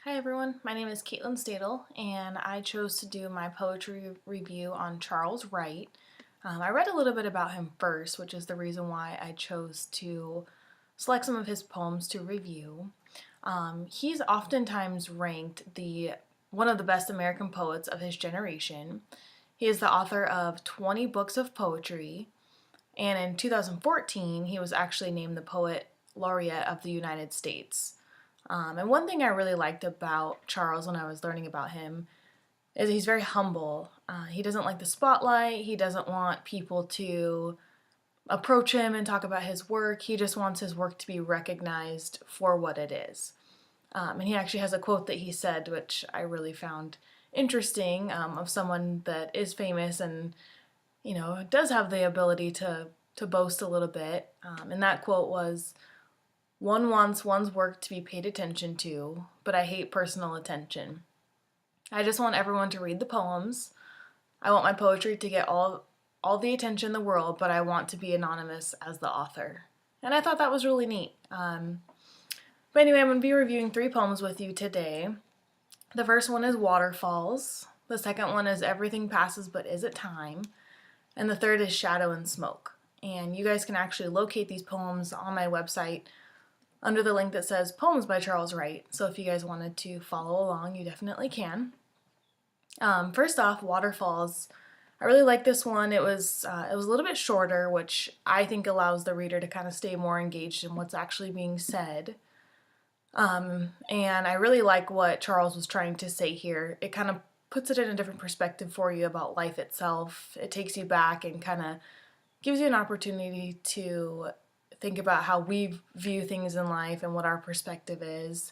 Hi everyone, my name is Caitlin Stadel, and I chose to do my poetry review on Charles Wright. I read a little bit about him first, which is the reason why I chose to select some of his poems to review. He's oftentimes ranked one of the best American poets of his generation. He is the author of 20 books of poetry, and in 2014 he was actually named the Poet Laureate of the United States. And one thing I really liked about Charles when I was learning about him is he's very humble. He doesn't like the spotlight. He doesn't want people to approach him and talk about his work. He just wants his work to be recognized for what it is. And he actually has a quote that he said, which I really found interesting, of someone that is famous and does have the ability to boast a little bit. And that quote was, "One wants one's work to be paid attention to, but I hate personal attention. I just want everyone to read the poems. I want my poetry to get all the attention in the world, but I want to be anonymous as the author." And I thought that was really neat. But anyway, I'm going to be reviewing 3 poems with you today. The first one is Waterfalls. The second one is Everything Passes But Is It Time? And the third is Shadow and Smoke. And you guys can actually locate these poems on my website under the link that says Poems by Charles Wright. So if you guys wanted to follow along, you definitely can. First off, Waterfalls. I really like this one. It was a little bit shorter, which I think allows the reader to kind of stay more engaged in what's actually being said. And I really like what Charles was trying to say here. It kind of puts it in a different perspective for you about life itself. It takes you back and kind of gives you an opportunity to think about how we view things in life and what our perspective is.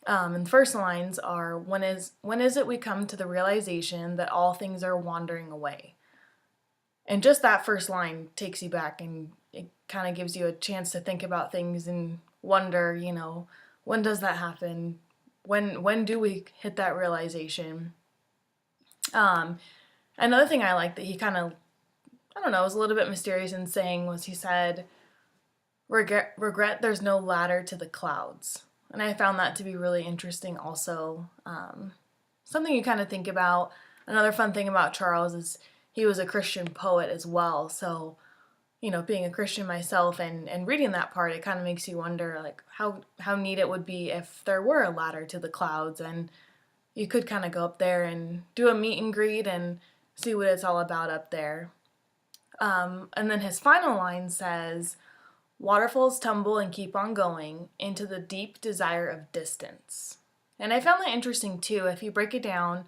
And the first lines are, when is it we come to the realization that all things are wandering away? And just that first line takes you back, and it kind of gives you a chance to think about things and wonder, when does that happen? When do we hit that realization? Another thing I like that he kind of, I don't know, was a little bit mysterious in saying was he said, regret there's no ladder to the clouds. And I found that to be really interesting also. Something you kind of think about. Another fun thing about Charles is he was a Christian poet as well. So, being a Christian myself and reading that part, it kind of makes you wonder like how neat it would be if there were a ladder to the clouds and you could kind of go up there and do a meet and greet and see what it's all about up there. And then his final line says, "Waterfalls tumble and keep on going into the deep desire of distance." And I found that interesting too. If you break it down,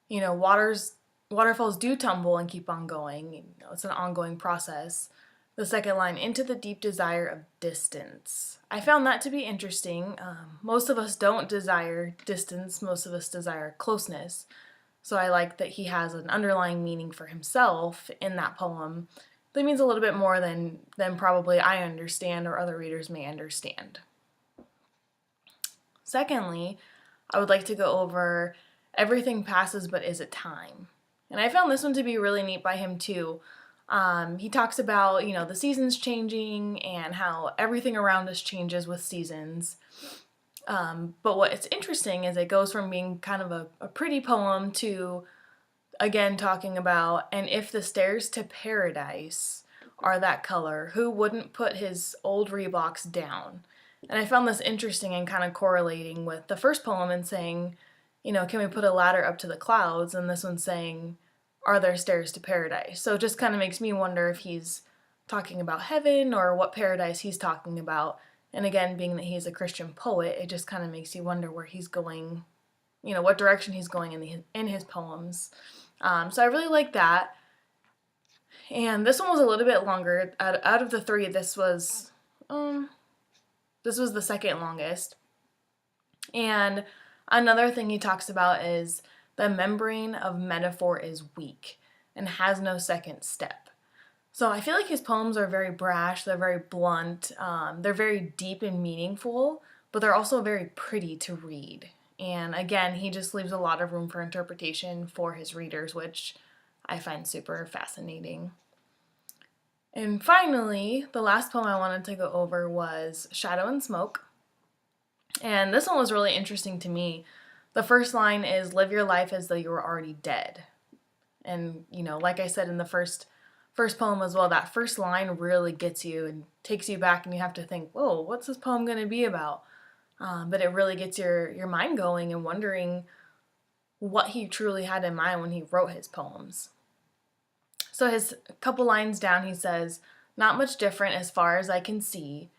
waterfalls do tumble and keep on going. It's an ongoing process. The second line, into the deep desire of distance. I found that to be interesting. Most of us don't desire distance. Most of us desire closeness. So I like that he has an underlying meaning for himself in that poem that means a little bit more than probably I understand or other readers may understand. Secondly, I would like to go over Everything Passes But Is It Time? And I found this one to be really neat by him too. He talks about, the seasons changing and how everything around us changes with seasons. But what's interesting is it goes from being kind of a pretty poem to, again, talking about, and if the stairs to paradise are that color, who wouldn't put his old Reeboks down? And I found this interesting and kind of correlating with the first poem and saying, can we put a ladder up to the clouds? And this one's saying, are there stairs to paradise? So it just kind of makes me wonder if he's talking about heaven or what paradise he's talking about. And again, being that he's a Christian poet, it just kind of makes you wonder where he's going, what direction he's going in his poems. So I really like that. And this one was a little bit longer. Out of the 3, this was the second longest. And another thing he talks about is the membrane of metaphor is weak and has no second step. So I feel like his poems are very brash, they're very blunt, they're very deep and meaningful, but they're also very pretty to read. And again, he just leaves a lot of room for interpretation for his readers, which I find super fascinating. And finally, the last poem I wanted to go over was Shadow and Smoke. And this one was really interesting to me. The first line is, "Live your life as though you were already dead." And, like I said in the first poem as well, that first line really gets you and takes you back, and you have to think, whoa, what's this poem going to be about? But it really gets your mind going and wondering what he truly had in mind when he wrote his poems. So his couple lines down, he says, "Not much different as far as I can see.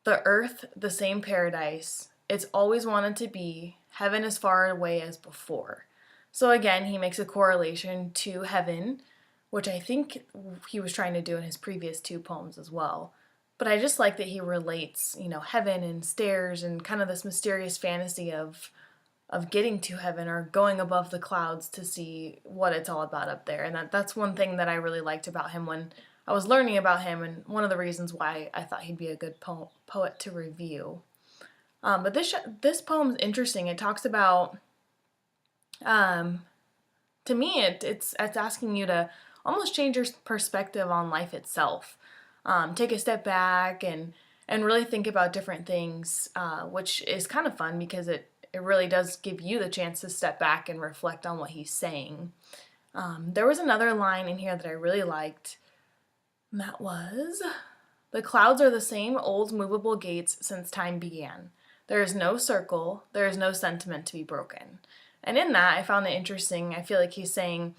The earth, the same paradise. It's always wanted to be. Heaven as far away as before." So again, he makes a correlation to heaven, which I think he was trying to do in his previous two poems as well. But I just like that he relates, heaven and stairs and kind of this mysterious fantasy of getting to heaven or going above the clouds to see what it's all about up there. And that's one thing that I really liked about him when I was learning about him, and one of the reasons why I thought he'd be a good poet to review. But this poem's interesting. It talks about, to me, it's asking you to almost change your perspective on life itself. Take a step back and really think about different things, which is kind of fun because it really does give you the chance to step back and reflect on what he's saying. There was another line in here that I really liked, and that was, "The clouds are the same old movable gates since time began. There is no circle, there is no sentiment to be broken." And in that, I found it interesting. I feel like he's saying,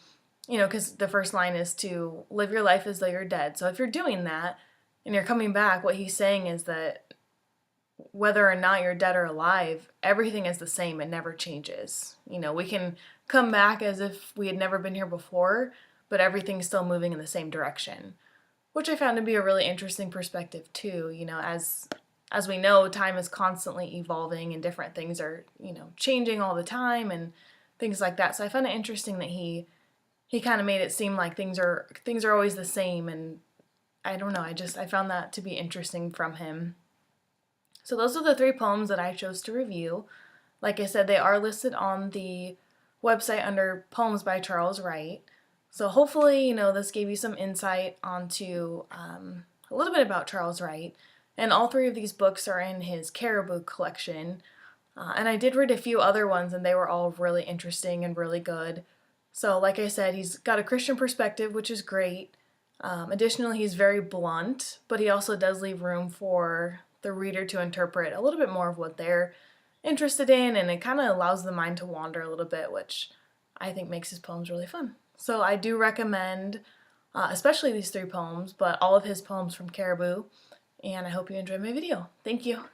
because the first line is to live your life as though you're dead. So if you're doing that and you're coming back, what he's saying is that whether or not you're dead or alive, everything is the same. It never changes. We can come back as if we had never been here before, but everything's still moving in the same direction, which I found to be a really interesting perspective too. As we know, time is constantly evolving and different ththings are, changing all the time and things like that. So I found it interesting that he kind of made it seem like things are always the same, and I don't know, I found that to be interesting from him. So those are the three poems that I chose to review. Like I said, they are listed on the website under Poems by Charles Wright. So hopefully, this gave you some insight onto a little bit about Charles Wright. And all three of these books are in his Caribou collection. And I did read a few other ones, and they were all really interesting and really good. So like I said, he's got a Christian perspective, which is great. Additionally, he's very blunt, but he also does leave room for the reader to interpret a little bit more of what they're interested in, and it kind of allows the mind to wander a little bit, which I think makes his poems really fun. So I do recommend, especially these three poems, but all of his poems from Caribou, and I hope you enjoyed my video. Thank you.